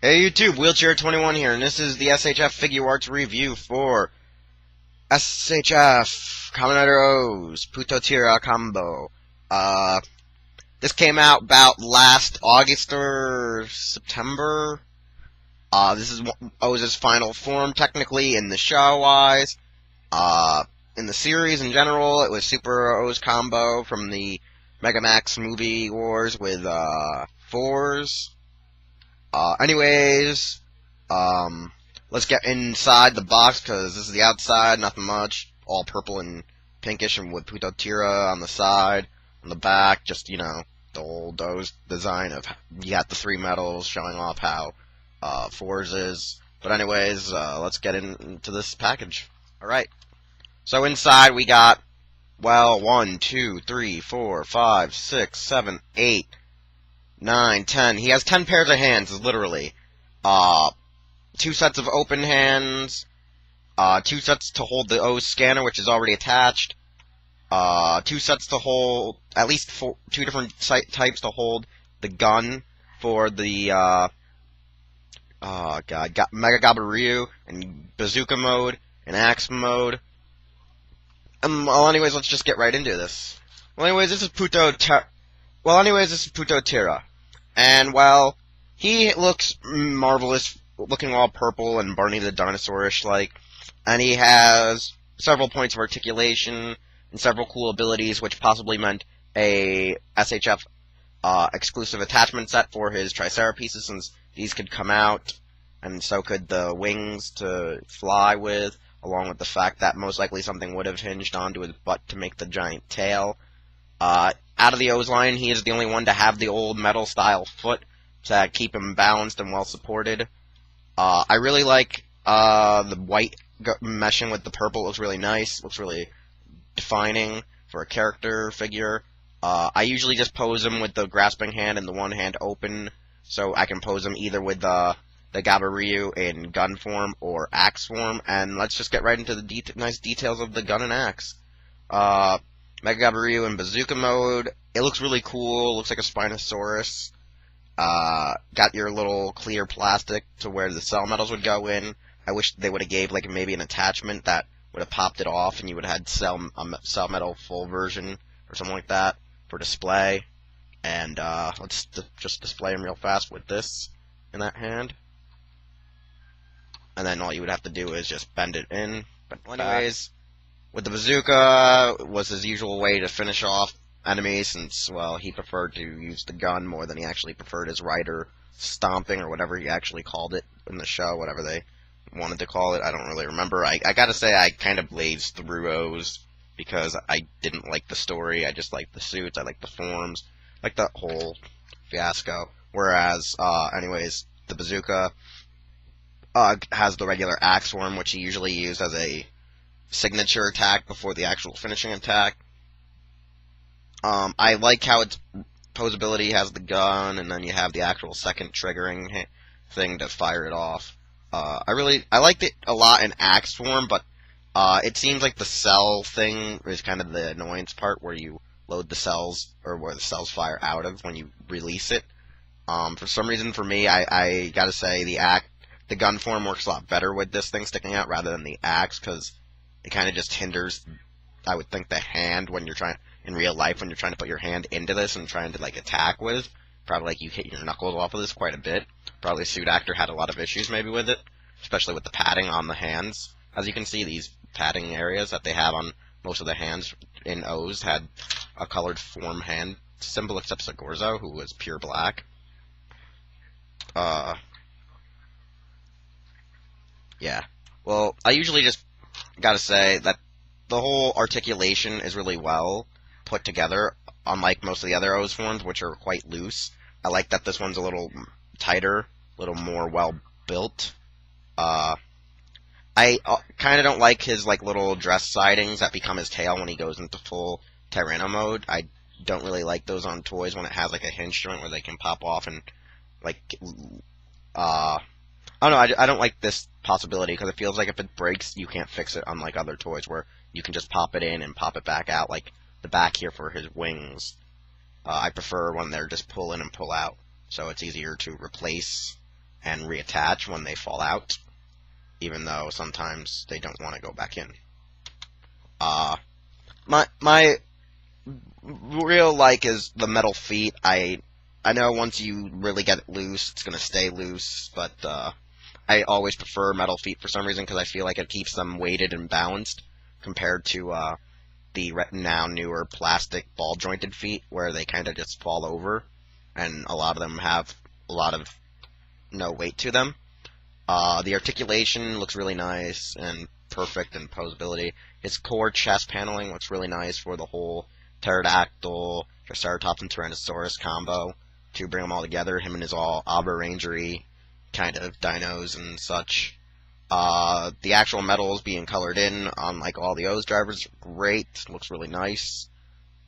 Hey YouTube, Wheelchair21 here, and this is the SHF Figuarts review for SHF Kamen OOO PuToTyra combo. This came out about last August or September. This is OOO's final form, technically, in the show-wise. In the series in general, it was Super OOO's combo from the Mega Max movie wars with, fours. Anyways, let's get inside the box, because this is the outside, nothing much, all purple and pinkish, and with PuToTyra on the side, on the back, just, you know, the old OOO's design of, you got the three medals showing off how, fours is. But anyways, let's get into this package. Alright, so inside we got, well, 1, 2, 3, 4, 5, 6, 7, 8, 9, 10. He has 10 pairs of hands, literally. 2 sets of open hands. 2 sets to hold the OOO scanner, which is already attached. 2 sets to hold, at least 2 different types to hold the gun for the, Mega Gabaryu and Bazooka mode and Axe mode. Well, anyways, let's just get right into this. Well, anyways, this is PuToTyra. And, well, he looks marvelous, looking all purple and Barney the Dinosaur-ish-like. And he has several points of articulation and several cool abilities, which possibly meant a SHF exclusive attachment set for his Tricerapieces, since these could come out, and so could the wings to fly with, along with the fact that most likely something would have hinged onto his butt to make the giant tail. Out of the OOO's line, he is the only one to have the old metal-style foot to keep him balanced and well-supported. I really like the white meshing with the purple. It looks really nice. Looks really defining for a character figure. I usually just pose him with the grasping hand and the one hand open, so I can pose him either with the Gabaryu in gun form or axe form. And let's just get right into the nice details of the gun and axe. Mega Gabaryu in Bazooka mode. It looks really cool. Looks like a Spinosaurus. Got your little clear plastic to where the cell metals would go in. I wish they would have gave like maybe an attachment that would have popped it off, and you would have had cell metal full version or something like that for display. And let's just display him real fast with this in that hand. And then all you would have to do is just bend it in. But anyways, with the bazooka, was his usual way to finish off enemies, since, well, he preferred to use the gun more than he actually preferred his rider stomping, or whatever he actually called it in the show, whatever they wanted to call it. I don't really remember. I gotta say, I kind of blazed through OOO's, because I didn't like the story. I just liked the suits, I liked the forms, like the whole fiasco. Whereas, anyways, the bazooka has the regular axe form, which he usually used as a signature attack before the actual finishing attack. I like how its posability has the gun, and then you have the actual second triggering thing to fire it off. I liked it a lot in axe form, but it seems like the cell thing is kind of the annoyance part, where you load the cells, or where the cells fire out of when you release it. For some reason, for me, I gotta say the gun form works a lot better with this thing sticking out rather than the axe, because it kind of just hinders, I would think, the hand when you're trying, in real life, when you're trying to put your hand into this and trying to, like, attack with. Probably, like, you hit your knuckles off of this quite a bit. Probably the suit actor had a lot of issues, maybe, with it, especially with the padding on the hands. As you can see, these padding areas that they have on most of the hands in OOO's had a colored form hand symbol, except Sagorzo, who was pure black. Yeah. Well, I usually just gotta say that the whole articulation is really well put together, unlike most of the other OOO's forms, which are quite loose. I like that this one's a little tighter, a little more well built. I kind of don't like his like little dress sidings that become his tail when he goes into full Tyranno mode. I don't really like those on toys when it has like a hinge joint where they can pop off and like I don't know, I don't like this possibility, because it feels like if it breaks, you can't fix it, unlike other toys where you can just pop it in and pop it back out, like the back here for his wings. I prefer when they're just pull in and pull out, so it's easier to replace and reattach when they fall out, even though sometimes they don't want to go back in. My real like is the metal feet. I know once you really get it loose, it's gonna stay loose, but I always prefer metal feet for some reason because I feel like it keeps them weighted and balanced compared to the now newer plastic ball jointed feet where they kind of just fall over, and a lot of them have a lot of no weight to them. The articulation looks really nice and perfect in posability. His core chest paneling looks really nice for the whole pterodactyl, triceratops, and tyrannosaurus combo to bring them all together. Him and his all Abra Rangery kind of dinos and such. The actual metals being colored in on like all the O's drivers, great. Looks really nice.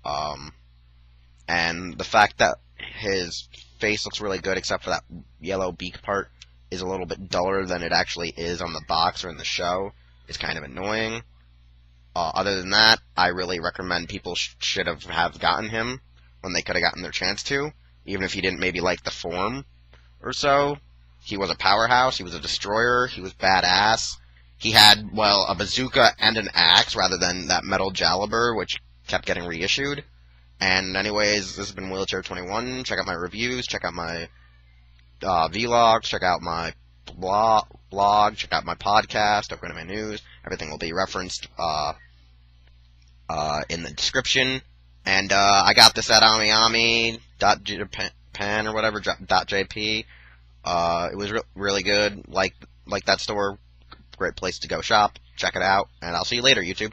And the fact that his face looks really good, except for that yellow beak part, is a little bit duller than it actually is on the box or in the show. It's kind of annoying. Other than that, I really recommend people should have gotten him when they could have gotten their chance to, even if you didn't maybe like the form or so. He was a powerhouse, he was a destroyer, he was badass. He had, well, a bazooka and an axe rather than that metal Jalabur, which kept getting reissued. And anyways, this has been Wheelchair21. Check out my reviews, check out my vlogs, check out my blog, check out my podcast, Don't Go to My News. Everything will be referenced in the description. And I got this at amiami.japan or whatever, .jp. It was really good. Like that store, great place to go shop. Check it out, and I'll see you later, YouTube.